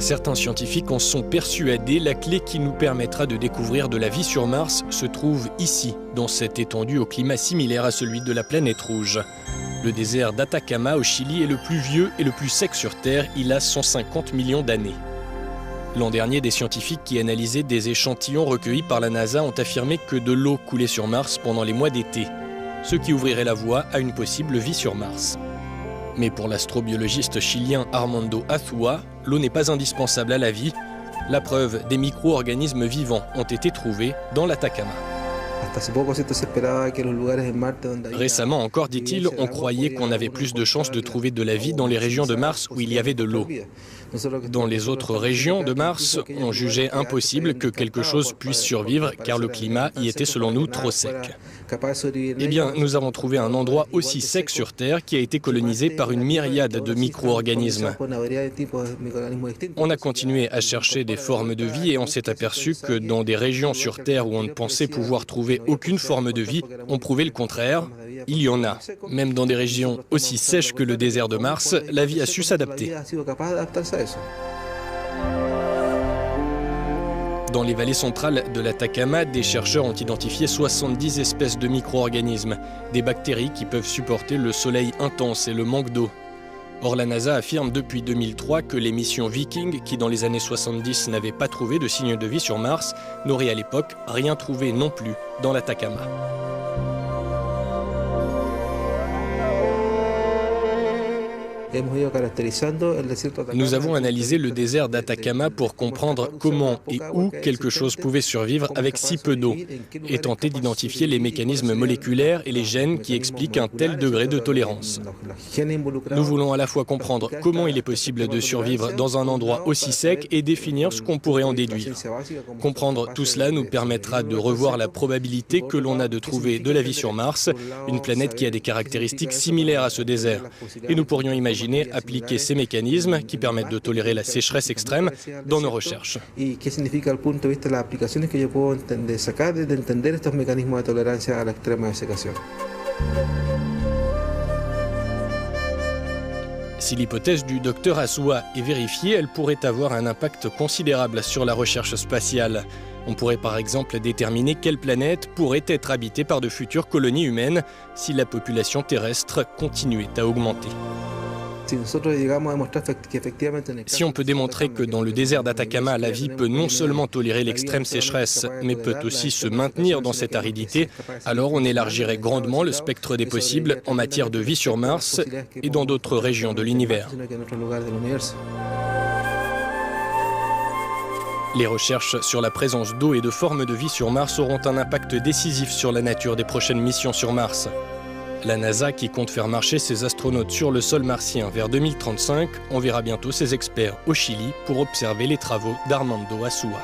Certains scientifiques en sont persuadés, la clé qui nous permettra de découvrir de la vie sur Mars se trouve ici, dans cette étendue au climat similaire à celui de la planète rouge. Le désert d'Atacama au Chili est le plus vieux et le plus sec sur Terre, il a 150 millions d'années. L'an dernier, des scientifiques qui analysaient des échantillons recueillis par la NASA ont affirmé que de l'eau coulait sur Mars pendant les mois d'été, ce qui ouvrirait la voie à une possible vie sur Mars. Mais pour l'astrobiologiste chilien Armando Azúa, l'eau n'est pas indispensable à la vie. La preuve, des micro-organismes vivants ont été trouvés dans l'Atacama. Récemment encore, dit-il, on croyait qu'on avait plus de chances de trouver de la vie dans les régions de Mars où il y avait de l'eau. Dans les autres régions de Mars, on jugeait impossible que quelque chose puisse survivre car le climat y était selon nous trop sec. Eh bien, nous avons trouvé un endroit aussi sec sur Terre qui a été colonisé par une myriade de micro-organismes. On a continué à chercher des formes de vie et on s'est aperçu que dans des régions sur Terre où on ne pensait pouvoir trouver aucune forme de vie, on prouvait le contraire. Il y en a. Même dans des régions aussi sèches que le désert de Mars, la vie a su s'adapter. Dans les vallées centrales de l'Atacama, des chercheurs ont identifié 70 espèces de micro-organismes, des bactéries qui peuvent supporter le soleil intense et le manque d'eau. Or, la NASA affirme depuis 2003 que les missions Viking, qui dans les années 70 n'avaient pas trouvé de signes de vie sur Mars, n'auraient à l'époque rien trouvé non plus dans l'Atacama. Nous avons analysé le désert d'Atacama pour comprendre comment et où quelque chose pouvait survivre avec si peu d'eau et tenter d'identifier les mécanismes moléculaires et les gènes qui expliquent un tel degré de tolérance. Nous voulons à la fois comprendre comment il est possible de survivre dans un endroit aussi sec et définir ce qu'on pourrait en déduire. Comprendre tout cela nous permettra de revoir la probabilité que l'on a de trouver de la vie sur Mars, une planète qui a des caractéristiques similaires à ce désert. Et nous pourrions imaginer appliquer ces mécanismes qui permettent de tolérer la sécheresse extrême dans nos recherches. Si l'hypothèse du docteur Azúa est vérifiée, elle pourrait avoir un impact considérable sur la recherche spatiale. On pourrait par exemple déterminer quelle planète pourrait être habitée par de futures colonies humaines si la population terrestre continuait à augmenter. Si on peut démontrer que dans le désert d'Atacama, la vie peut non seulement tolérer l'extrême sécheresse, mais peut aussi se maintenir dans cette aridité, alors on élargirait grandement le spectre des possibles en matière de vie sur Mars et dans d'autres régions de l'univers. Les recherches sur la présence d'eau et de formes de vie sur Mars auront un impact décisif sur la nature des prochaines missions sur Mars. La NASA, qui compte faire marcher ses astronautes sur le sol martien vers 2035, enverra bientôt ses experts au Chili pour observer les travaux d'Armando Azúa.